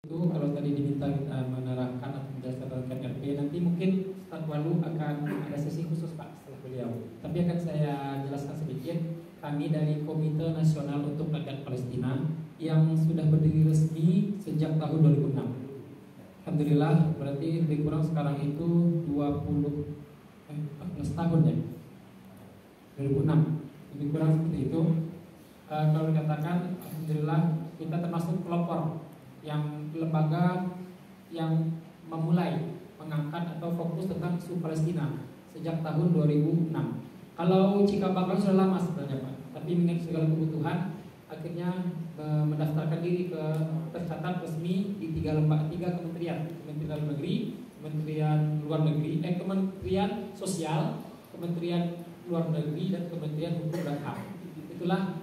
Itu kalau tadi diminta menerangkan atau menjelaskan tentang RP, nanti mungkin Ustaz Walu akan ada sesi khusus Pak setelah beliau. Tapi akan saya jelaskan sedikit. Kami dari Komite Nasional untuk Rakyat Palestina yang sudah berdiri resmi sejak tahun 2006. Alhamdulillah, berarti lebih kurang sekarang itu 14 tahun ya. 2006. Lebih kurang seperti itu. Kalau dikatakan alhamdulillah kita termasuk pelopor yang lembaga yang memulai mengangkat atau fokus tentang isu Palestina sejak tahun 2006. Kalau Cikabakar sudah lama sebenarnya Pak, tapi mengingat segala kebutuhan akhirnya mendaftarkan diri ke tercatat resmi di tiga kementerian: Kementerian Dalam Negeri, Kementerian Luar Negeri, Kementerian Sosial, Kementerian Luar Negeri, dan Kementerian Hukum dan HAM. Itulah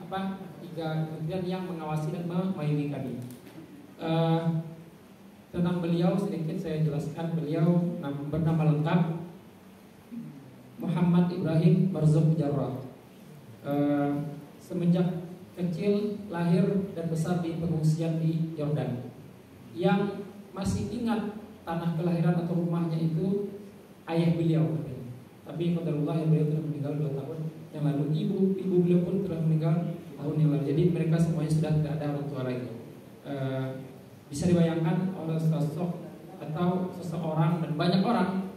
tiga kementerian yang mengawasi dan memayungi kami. Tentang beliau sedikit saya jelaskan. Beliau bernama lengkap Muhammad Ibrahim Marzuq Jarrah. Semenjak kecil lahir dan besar di pengungsian di Yordan. Yang masih ingat tanah kelahiran atau rumahnya itu ayah beliau. Tapi qadarullah yang beliau telah meninggal 2 tahun yang lalu. Ibu beliau pun telah meninggal tahun yang lalu. Jadi mereka semuanya sudah tidak ada orang tua lagi. Bisa dibayangkan oleh sosok atau seseorang dan banyak orang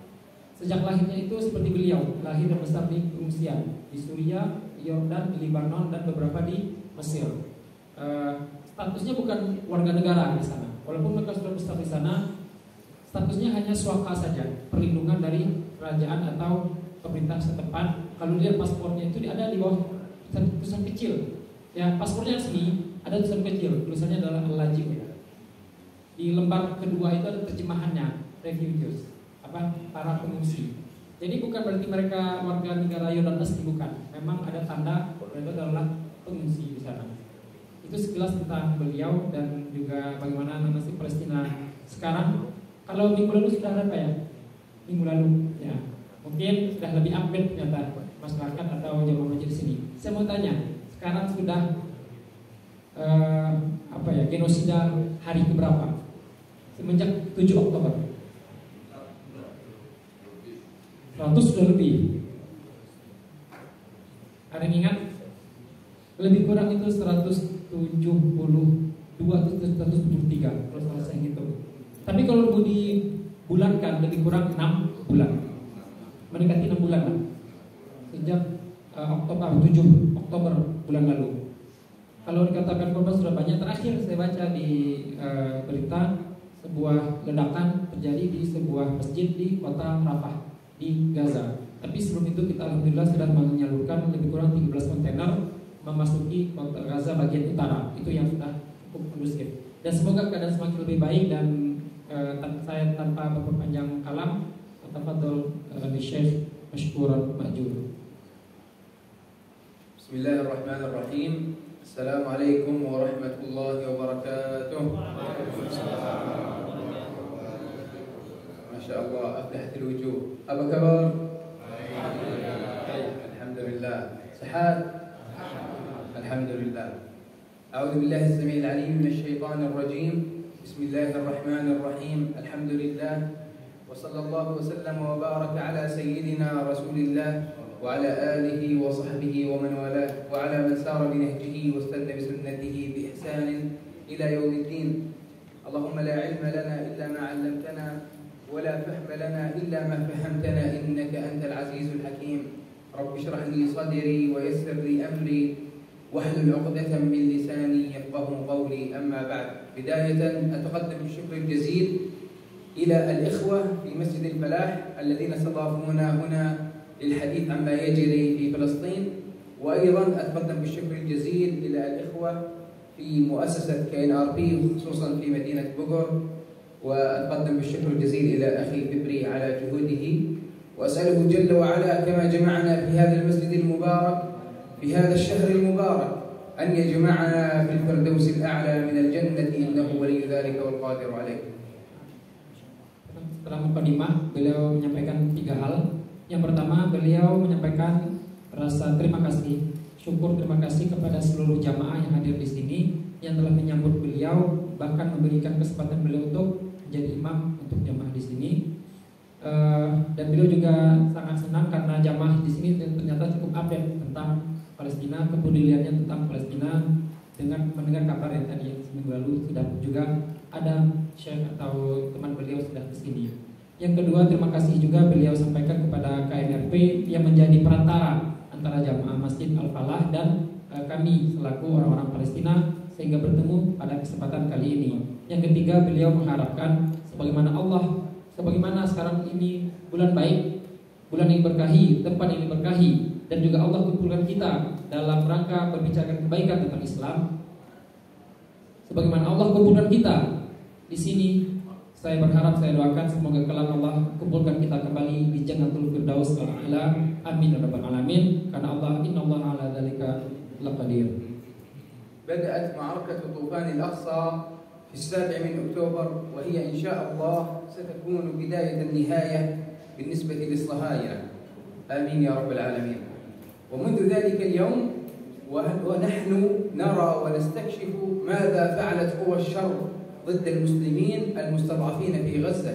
sejak lahirnya itu seperti beliau, lahir dan besar di pengungsian di Suriah, di Yordan, di Lebanon, dan beberapa di Mesir. Statusnya bukan warga negara di sana, walaupun mereka sudah besar di sana. Statusnya hanya suaka saja, perlindungan dari kerajaan atau pemerintah setempat. Kalau lihat paspornya itu ada di bawah tulisan kecil. Ya, paspornya resmi ada tulisan kecil, tulisannya adalah Al-Lajib. Di lembar kedua itu ada terjemahannya, refugees, para pengungsi. Jadi bukan berarti mereka warga negara Yordan asli, bukan. Memang ada tanda mereka adalah pengungsi di sana. Itu sekilas tentang beliau dan juga bagaimana nasib Palestina sekarang. Kalau minggu lalu sudah ada apa ya? Minggu lalu, ya. Mungkin sudah lebih update ternyata masyarakat atau jemaah masjid di sini. Saya mau tanya, sekarang sudah genosida hari keberapa? Semenjak 7 Oktober 100 sudah lebih. Ada yang ingat? Lebih kurang itu 172 atau 173 kalau salah saya gitu. Tapi kalau mau dibulankan lebih kurang 6 bulan, mendekati 6 bulan lah. Sejak 7 Oktober bulan lalu. Kalau dikatakan korban sudah banyak, terakhir saya baca di berita sebuah ledakan terjadi di sebuah masjid di kota Rafah di Gaza. Tapi sebelum itu kita alhamdulillah sudah menyalurkan lebih kurang 13 kontainer memasuki kota Gaza bagian utara. Itu yang sudah cukup kondusif. Dan semoga keadaan semakin lebih baik. Dan saya tanpa memperpanjang kalam, tafadhol di Syekh Mashkuran Ma'jur. Bismillahirrahmanirrahim. Assalamualaikum warahmatullahi wabarakatuh. Masya Allah, afdahatil wujuh. Apa kabar? Alhamdulillah. Sehat? Alhamdulillah. A'udzu billahi as-sami'il 'alim minasy syaithanir rajim. Bismillahirrahmanirrahim. Alhamdulillah. Wa sallallahu wa sallama wa baraka ala sayyidina Rasulillah wa ala alihi wa sahbihi wa man walah wa ala man sara bi nahjihi wa istana bi sunnatihi bi ihsanin ila yaumiddin. Allahumma la ilma lana illa ma 'allamtana wa la fahma lana illa ma fahamtana innaka antal azizul hakim. Rabbi shrah li sadri wa yassir li amri واحلل عقدة من لساني يفقهوا قولي. أما بعد، بداية أتقدم بالشكر الجزيل إلى الإخوة في مسجد الفلاح الذين استضافونا هنا للحديث عما يجري في فلسطين، وأيضا أتقدم بالشكر الجزيل إلى الإخوة في مؤسسة KNRP خصوصا في مدينة بوغور، وأتقدم بالشكر الجزيل إلى أخي ببري على جهوده، وأسأله جل وعلا كما جمعنا في هذا المسجد المبارك في هذا الشهر المبارك أن يجمعنا في الفردوس الأعلى من الجنة إنه ولي ذلك والقادر عليه. Setelah mukadimah, beliau menyampaikan 3 hal. Yang pertama, beliau menyampaikan rasa terima kasih, syukur terima kasih kepada seluruh jamaah yang hadir di sini yang telah menyambut beliau bahkan memberikan kesempatan beliau untuk menjadi imam untuk jamaah di sini. Dan beliau juga sangat senang karena jamaah di sini ternyata cukup update tentang Palestina, kepeduliannya tentang Palestina, dengan mendengar kabar yang tadi yang seminggu lalu sudah juga ada syekh atau teman beliau sudah ke sini. Yang kedua, terima kasih juga beliau sampaikan kepada KNRP yang menjadi perantara antara jamaah Masjid Al-Falah dan kami selaku orang-orang Palestina sehingga bertemu pada kesempatan kali ini. Yang ketiga, beliau mengharapkan sebagaimana sekarang ini bulan baik, bulan yang berkahi, tempat yang berkahi, dan juga Allah kumpulkan kita dalam rangka berbicara kebaikan tentang Islam. Sebagaimana Allah kumpulkan kita di sini, saya berharap, saya doakan semoga kelak Allah kumpulkan kita kembali di Jannatul Firdaus al-A'la. Amin ya rabbal alamin. Karena Allah, innallaha ala dzalika laqadir. بدأت معركة طوفان الأقصى في 7 أكتوبر، وهي إن شاء الله ستكون بداية النهاية بالنسبة للصهاينة. آمين يا رب العالمين. ومنذ ذلك اليوم ونحن نرى ونستكشف ماذا فعلت قوى الشر ضد المسلمين المستضعفين في غزة.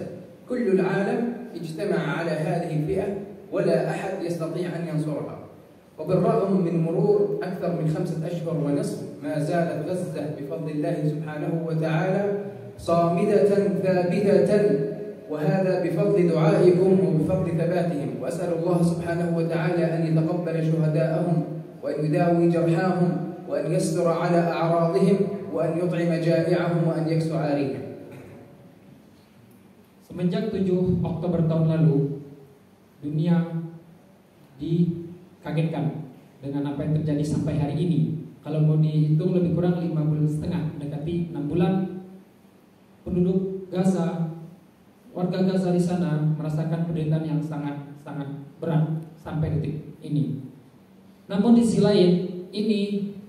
كل العالم اجتمع على هذه الفئة ولا أحد يستطيع أن ينصرها. وبالرغم من مرور أكثر من 5 أشهر ونصف ما زالت غزة بفضل الله سبحانه وتعالى صامدة ثابتة، وهذا بفضل دعائكم وبفضل ثباتهم. وأسأل الله سبحانه وتعالى أن يتقبل شهداءهم وأن يداوي جرحاهم وأن يستر على أعراضهم وأن يطعم جائعهم وأن يكسو عاريهم. Semenjak 7 Oktober tahun lalu, dunia dikagetkan dengan apa yang terjadi sampai hari ini. Kalau mau dihitung lebih kurang 5,5 bulan, mendekati 6 bulan, penduduk Gaza, warga Gaza di sana merasakan penderitaan yang sangat berat sampai detik ini. Namun di sisi lain, ini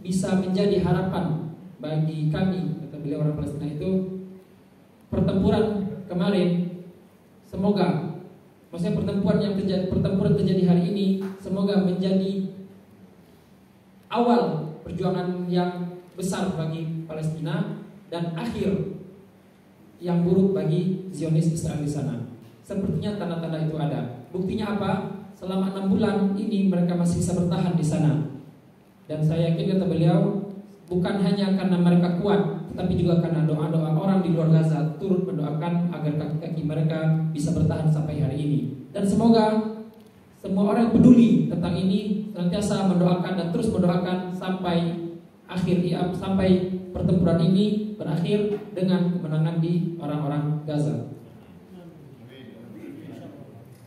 bisa menjadi harapan bagi kami, kata beliau orang Palestina itu, pertempuran kemarin, semoga, maksudnya pertempuran terjadi hari ini, semoga menjadi awal perjuangan yang besar bagi Palestina dan akhir yang buruk bagi Zionis Israel di sana. Sepertinya tanda-tanda itu ada. Buktinya apa? Selama 6 bulan ini mereka masih bisa bertahan di sana. Dan saya yakin, kata beliau, bukan hanya karena mereka kuat, tetapi juga karena doa-doa orang di luar Gaza turut mendoakan agar kaki-kaki mereka bisa bertahan sampai hari ini. Dan semoga semua orang yang peduli tentang ini senantiasa mendoakan dan terus mendoakan sampai sampai pertempuran ini berakhir dengan kemenangan di orang-orang Gaza.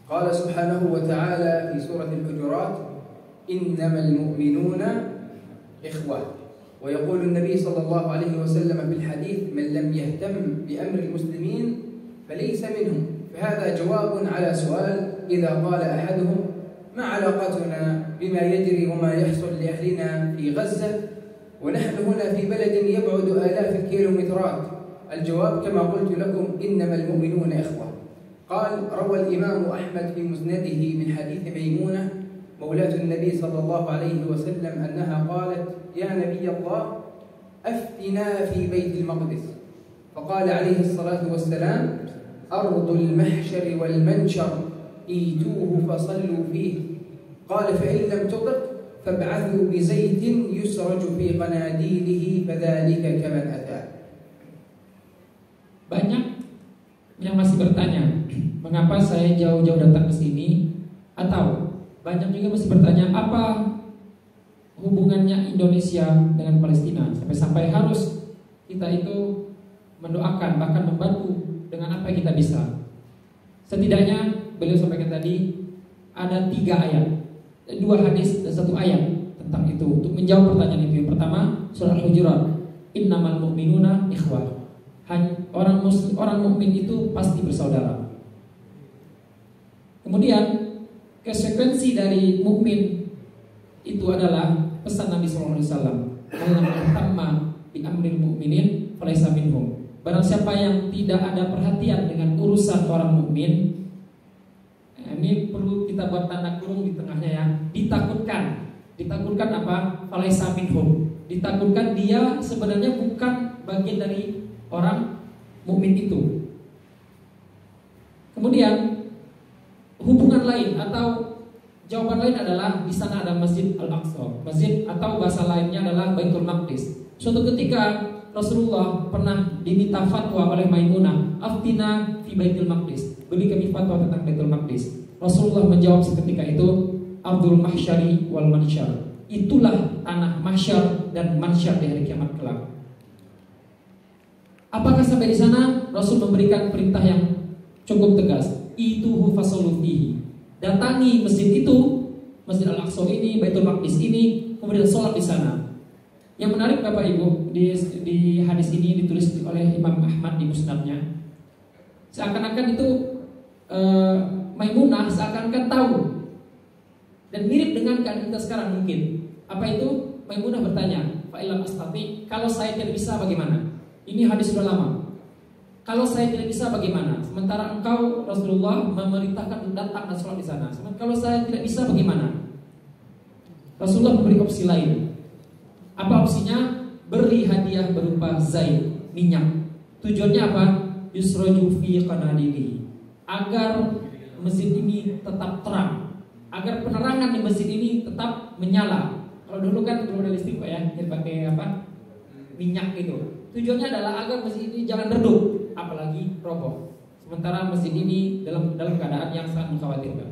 Qala subhanahu wa ta'ala fi surah Al-Hujurat, innamal mu'minuna ikhwah. ويقول النبي صلى الله عليه وسلم في الحديث من لم يهتم بأمر المسلمين فليس منهم. فهذا جواب على سؤال إذا قال أحدهم ما علاقتنا بما يجري وما يحصل لأهلنا في غزة ونحن هنا في بلد يبعد آلاف الكيلومترات. الجواب كما قلت لكم إنما المؤمنون إخوة. قال روى الإمام أحمد في مسنده من حديث ميمونة مولاة النبي صلى الله عليه وسلم أنها قالت يا نبي الله أفتنا في بيت المقدس. فقال عليه الصلاة والسلام أرض المحشر والمنشر إيتوه فصلوا فيه. قال فإن لم تطق فابعثوا بزيت يسرج في قناديله فذلك كمن أتى. Banyak yang masih bertanya, mengapa saya jauh-jauh datang ke sini? Atau banyak juga masih bertanya, apa hubungannya Indonesia dengan Palestina sampai harus kita itu mendoakan, bahkan membantu dengan apa yang kita bisa. Setidaknya beliau sampaikan tadi ada 3 ayat, 2 hadis dan 1 ayat tentang itu untuk menjawab pertanyaan itu. Yang pertama, surah Al-Hujurat, innamal mu'minuna ikhwah. Orang mukmin itu pasti bersaudara. Kemudian konsekuensi dari mukmin itu adalah pesan Nabi SAW, "Man tamma bi amril mu'minin falaysa minhum." Barang siapa yang tidak ada perhatian dengan urusan orang mukmin, ini perlu kita buat tanda kurung di tengahnya ya. Ditakutkan apa? Falaysa minhum. Ditakutkan dia sebenarnya bukan bagian dari orang mukmin itu. Kemudian hubungan lain atau jawaban lain adalah di sana ada Masjid Al-Aqsa. Masjid atau bahasa lainnya adalah Baitul Maqdis. Suatu ketika Rasulullah pernah diminta fatwa oleh Maimunah, "Aftina fi Baitul Maqdis." Beri kami fatwa tentang Baitul Maqdis. Rasulullah menjawab seketika itu, "Ardul mahsyari wal mansyar." Itulah tanah mahsyar dan mansyar di hari kiamat kelak. Apakah sampai di sana Rasul memberikan perintah yang cukup tegas, "Ituhu fasallu fihi." Datangi masjid itu, Masjid Al-Aqsa ini, Baitul Maqdis ini, kemudian sholat di sana. Yang menarik Bapak Ibu, di hadis ini ditulis oleh Imam Ahmad di Musnadnya. Seakan-akan itu Maimunah seakan-akan tahu dan mirip dengan keadaan kita sekarang mungkin. Apa itu? Maimunah bertanya, "Fa ilam astati, kalau saya tidak bisa bagaimana?" Ini hadis sudah lama. Kalau saya tidak bisa bagaimana? Sementara engkau Rasulullah memerintahkan datang dan sholat di sana. Sementara kalau saya tidak bisa bagaimana? Rasulullah memberi opsi lain. Apa opsinya? Beri hadiah berupa zait, minyak. Tujuannya apa? Yusraju fi qanadili. Agar masjid ini tetap terang, agar penerangan di masjid ini tetap menyala. Kalau dulu kan belum ada listrik Pak ya, jadi pakai apa? Minyak itu. Tujuannya adalah agar masjid ini jangan redup, apalagi roboh. Sementara masjid ini dalam keadaan yang sangat mengkhawatirkan.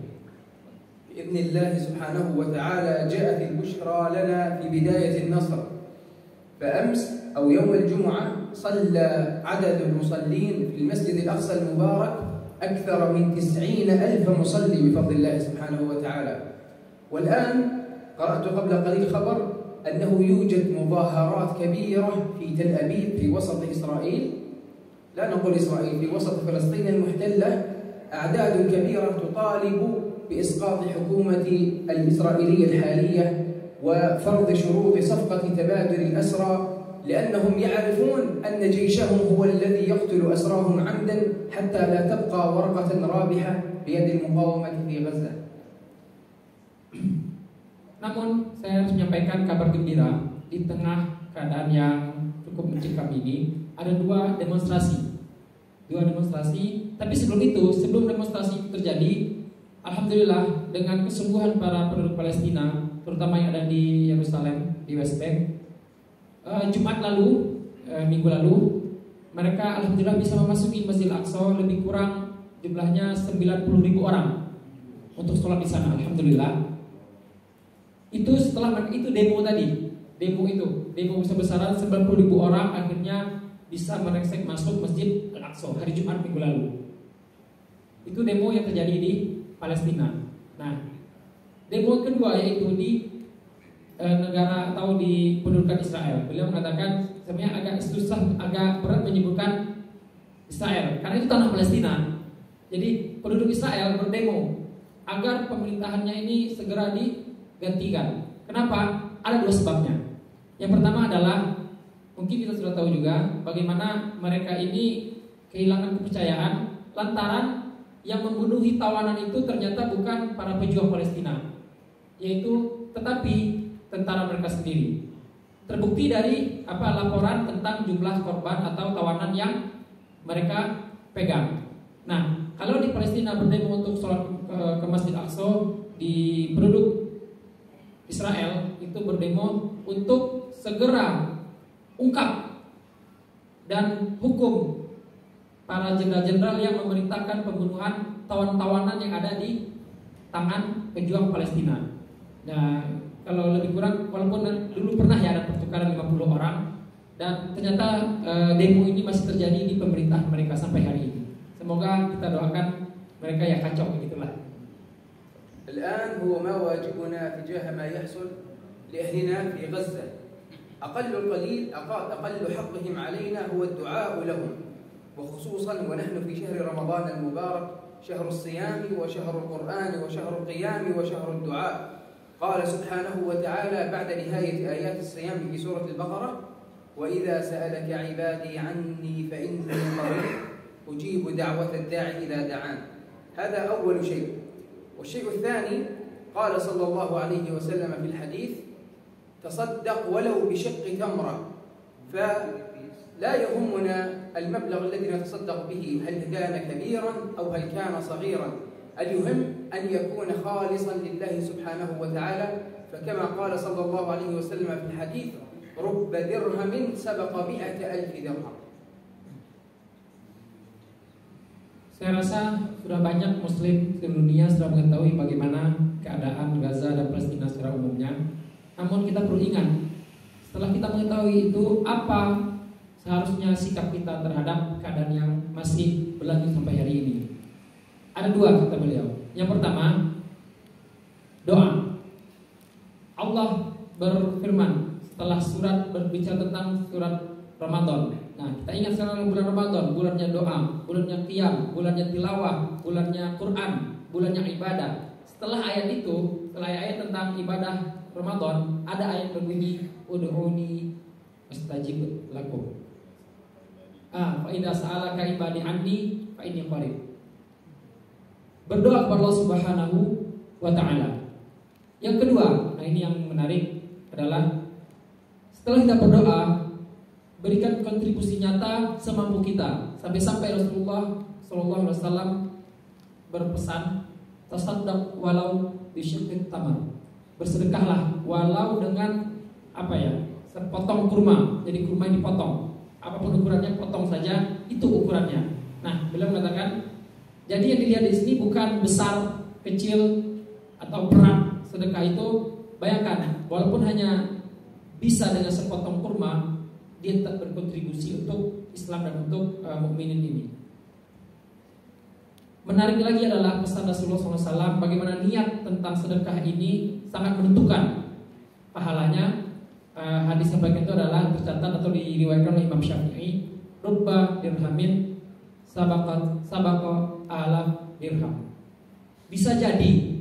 بإذن الله سبحانه وتعالى جاءت البشرى لنا في بداية النصر. فأمس أو يوم الجمعة صلى عدد المصلين في المسجد الأقصى المبارك أكثر من 90,000 مصلي بفضل الله سبحانه وتعالى. والآن قرأت قبل قليل خبر أنه يوجد مظاهرات كبيرة في تل أبيب في وسط إسرائيل، لا نقول إسرائيل، في وسط فلسطين المحتلة، أعداد كبيرة تطالب بإسقاط حكومة الإسرائيلية الحالية وفرض شروط صفقة تبادل الأسرى، لأنهم يعرفون أن جيشهم هو الذي يقتل أسراهم عمدا حتى لا تبقى ورقة رابحة بيد المقاومة في غزة. Namun saya harus menyampaikan kabar gembira di tengah keadaan yang cukup mencekam ini. Ada dua demonstrasi. Tapi sebelum demonstrasi terjadi, alhamdulillah dengan kesungguhan para penduduk Palestina, terutama yang ada di Yerusalem, di West Bank, Jumat lalu, minggu lalu, mereka alhamdulillah bisa memasuki Masjid Al-Aqsa. Lebih kurang jumlahnya 90.000 orang untuk sholat di sana, alhamdulillah. Itu setelah itu demo besar-besaran 90.000 orang akhirnya bisa merengsek masuk Masjid Al-Aqsa hari Jumat minggu lalu. Itu demo yang terjadi di Palestina. Nah, demo kedua yaitu di negara atau di pendudukan Israel. Beliau mengatakan sebenarnya agak susah, agak berat menyebutkan Israel karena itu tanah Palestina. Jadi penduduk Israel berdemo agar pemerintahannya ini segera digantikan. Kenapa? Ada dua sebabnya. Yang pertama adalah mungkin kita sudah tahu juga bagaimana mereka ini kehilangan kepercayaan lantaran yang membunuhi tawanan itu ternyata bukan para pejuang Palestina, tetapi tentara mereka sendiri. Terbukti dari laporan tentang jumlah korban atau tawanan yang mereka pegang. Nah, kalau di Palestina berdemo untuk sholat ke Masjid Al-Aqsa, di penduduk Israel itu berdemo untuk segera ungkap dan hukum para jenderal-jenderal yang memerintahkan pembunuhan tawanan-tawanan yang ada di tangan pejuang Palestina. Nah, kalau lebih kurang, walaupun dulu pernah ya ada pertukaran 50 orang, dan ternyata demo ini masih terjadi di pemerintahan mereka sampai hari ini. Semoga kita doakan mereka ya kacau begitulah. الآن هو ما واجبنا تجاه ما يحصل لأهلنا في غزة. أقل حقهم علينا هو الدعاء لهم، وخصوصا ونحن في شهر رمضان المبارك، شهر الصيام وشهر القرآن وشهر القيام وشهر الدعاء. قال سبحانه وتعالى بعد نهاية آيات الصيام في سورة البقرة: وإذا سألك عبادي عني فإني قريب أجيب دعوة الداعي إذا دعان. هذا أول شيء. والشيء الثاني قال صلى الله عليه وسلم في الحديث: تصدق ولو بشق تمرة لا يهمنا المبلغ الذي نتصدق به هل كان كبيرا أو هل كان صغيرا، المهم أن يكون خالصا لله سبحانه وتعالى، فكما قال صلى الله عليه وسلم في الحديث رب درهم سبق 100,000 درهم. Saya rasa sudah banyak muslim di dunia sudah mengetahui bagaimana keadaan Gaza dan Palestina secara umumnya. Namun kita perlu ingat, setelah kita mengetahui itu, apa seharusnya sikap kita terhadap keadaan yang masih berlanjut sampai hari ini. Ada dua kata beliau. Yang pertama, doa. Allah berfirman setelah surat berbicara tentang surat Ramadan. Nah, kita ingat sekarang bulan Ramadan, bulannya doa, bulannya qiyam, bulannya tilawah, bulannya Quran, bulannya ibadah. Setelah ayat itu, setelah ayat tentang ibadah Ramadan, ada ayat berbunyi ud'uni astajib lakum. Fa idza sa'alaka ibadi anni fa inni qarib. Berdoa kepada Allah Subhanahu wa taala. Yang kedua, nah ini yang menarik adalah setelah kita berdoa, berikan kontribusi nyata semampu kita. Sampai-sampai Rasulullah SAW berpesan, tasaddaq walau bisyuqqit tamar. Bersedekahlah walau dengan sepotong kurma. Jadi kurma yang dipotong. Apapun ukurannya, potong saja, itu ukurannya. Nah, beliau mengatakan, jadi yang dilihat di sini bukan besar, kecil atau berat sedekah itu. Bayangkan, walaupun hanya bisa dengan sepotong kurma, dia tetap berkontribusi untuk Islam dan untuk mukminin ini. Menarik lagi adalah pesan Rasulullah SAW bagaimana niat tentang sedekah ini sangat menentukan pahalanya. Hadis yang bagian itu adalah tercatat atau diriwayatkan oleh Imam Syafi'i, rubba dirhamin sabaqa alaf dirham. Bisa jadi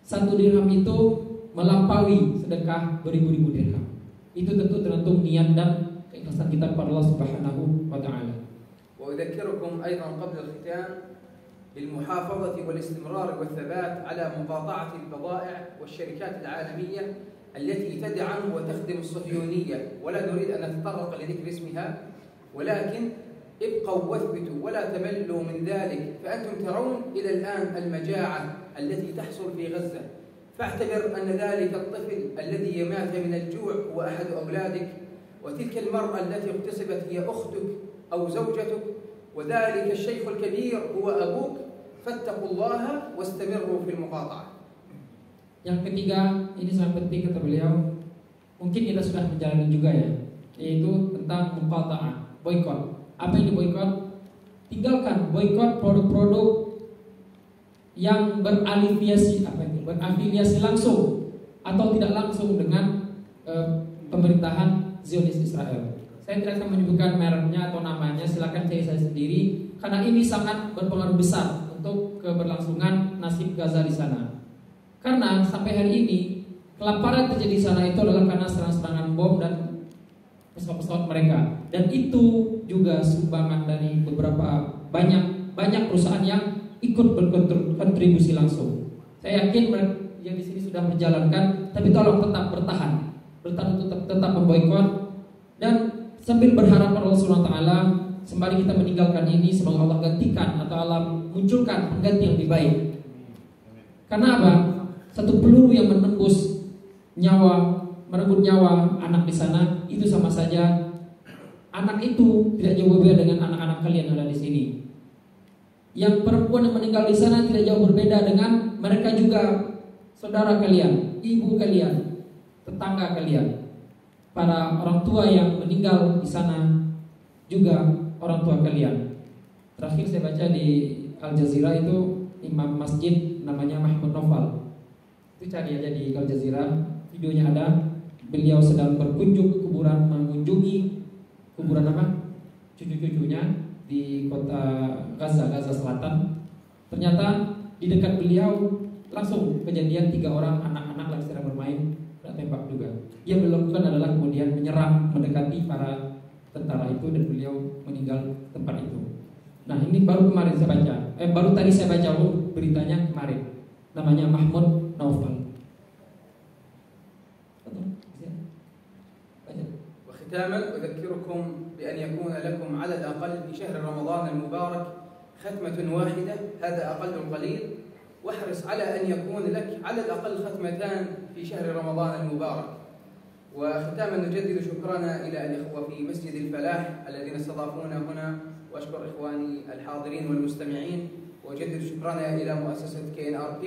satu dirham itu melampaui sedekah beribu-ribu dirham. Itu tentu tergantung niat dan keikhlasan kita kepada Allah Subhanahu wa taala. وأذكركم أيضا قبل الختام بالمحافظة والاستمرار والثبات على مقاطعة البضائع والشركات العالمية التي تدعم وتخدم الصهيونية، ولا نريد أن نتطرق لذكر اسمها، ولكن ابقوا واثبتوا ولا تملوا من ذلك، فأنتم ترون إلى الآن المجاعة التي تحصل في غزة، فاعتبر أن ذلك الطفل الذي مات من الجوع هو أحد أولادك، وتلك المرأة التي اغتصبت هي أختك أو زوجتك، وذلك الشيخ الكبير هو أبوك، فاتقوا الله واستمروا في المقاطعة. Yang ketiga, ini sangat penting kata beliau. Mungkin kita sudah menjalani juga ya, yaitu tentang muqata'ah, boikot. Apa yang diboikot? Tinggalkan boikot produk-produk yang berafiliasi langsung atau tidak langsung dengan pemerintahan Zionis Israel. Saya tidak akan menyebutkan mereknya atau namanya, silakan cari saya sendiri, karena ini sangat berpengaruh besar untuk keberlangsungan nasib Gaza di sana. Karena sampai hari ini kelaparan terjadi di sana itu adalah karena serangan-serangan bom dan pesawat-pesawat mereka. Dan itu juga sumbangan dari beberapa banyak perusahaan yang ikut berkontribusi langsung. Saya yakin yang di sini sudah menjalankan, tapi tolong tetap bertahan untuk tetap memboikot dan sambil berharap pada Allah Subhanahu wa taala sembari kita meninggalkan ini, semoga Allah gantikan atau Allah munculkan pengganti yang lebih baik. Karena apa? Satu peluru yang merenggut nyawa anak di sana, itu sama saja anak itu tidak jauh berbeda dengan anak-anak kalian yang ada di sini. Yang perempuan yang meninggal di sana tidak jauh berbeda dengan mereka juga saudara kalian, ibu kalian, tetangga kalian. Para orang tua yang meninggal di sana juga orang tua kalian. Terakhir saya baca di Al Jazeera itu imam masjid namanya Mahmud Naufal. Itu cari aja di Al Jazeera, videonya ada. Beliau sedang berkunjung ke kuburan, mengunjungi kuburan cucu-cucunya di kota Gaza Selatan. Ternyata di dekat beliau langsung kejadian 3 orang anak-anak lagi sedang bermain, kena tembak juga. Yang beliau lakukan adalah kemudian menyerang, mendekati para tentara itu dan beliau meninggal tempat itu. Nah, ini baru kemarin saya baca. Baru tadi saya baca beritanya kemarin. Namanya Mahmud Naufal. وختاما أذكركم بأن يكون لكم على الأقل في شهر رمضان المبارك ختمة واحدة، هذا أقل القليل، واحرص على أن يكون لك على الأقل ختمتان في شهر رمضان المبارك. وختاما نجدد شكرنا إلى الإخوة في مسجد الفلاح الذين استضافونا هنا، وأشكر إخواني الحاضرين والمستمعين، وأجدد شكرنا إلى مؤسسة KNRP،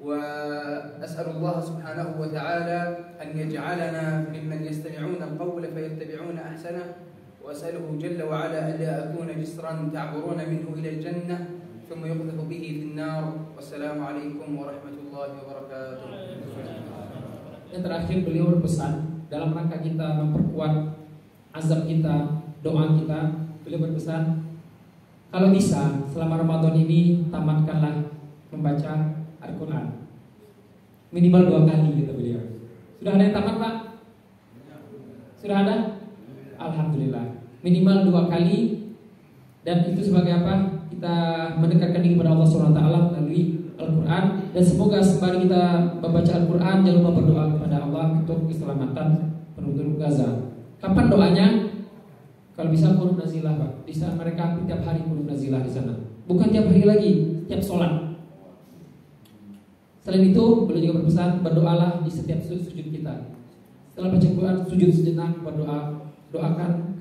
وأسأل الله سبحانه وتعالى أن يجعلنا ممن يستمعون القول فيتبعون أحسنه، وأسأله جل وعلا ألا أكون جسرا تعبرون منه إلى الجنة ثم يقذف به في النار. والسلام عليكم ورحمة الله وبركاته. Yang terakhir beliau berpesan dalam rangka kita memperkuat azam kita, doa kita. Beliau berpesan, kalau bisa selama Ramadan ini tamatkanlah membaca Al-Quran minimal 2 kali, kata beliau. Sudah ada yang tamat, Pak? Sudah ada? Alhamdulillah. Minimal 2 kali. Dan itu sebagai apa? Kita mendekatkan diri kepada Allah SWT melalui Al-Quran. Dan semoga sembari kita membaca Al-Quran, jangan lupa berdoa kepada Allah untuk keselamatan penduduk Gaza. Kapan doanya? Kalau bisa qunut nazilah, Pak. Bisa mereka tiap hari qunut nazilah di sana. Bukan tiap hari lagi, tiap sholat. Selain itu, beliau juga berpesan berdoalah di setiap sujud kita. Setelah baca Quran, sujud sejenak, berdoa, doakan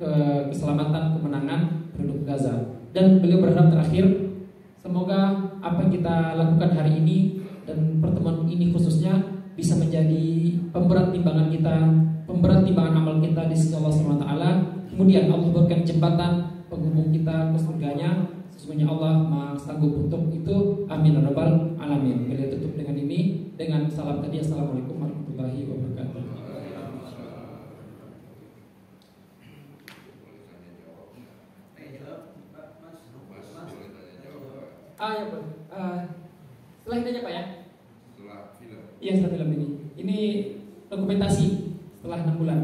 keselamatan, kemenangan penduduk Gaza. Dan beliau berharap terakhir, semoga apa yang kita lakukan hari ini dan pertemuan ini khususnya bisa menjadi pemberat timbangan kita, pemberat timbangan amal kita di sisi Allah SWT. Kemudian Allah berikan jembatan penghubung kita ke surganya. Sesungguhnya Allah Maha sanggup untuk itu. Amin ya rabbal alamin. Beliau tutup dengan ini, dengan salam tadi. Assalamualaikum warahmatullahi wabarakatuh. Ya Pak. Setelah ini aja Pak ya. Setelah film. Iya, setelah film ini. Ini dokumentasi setelah 6 bulan.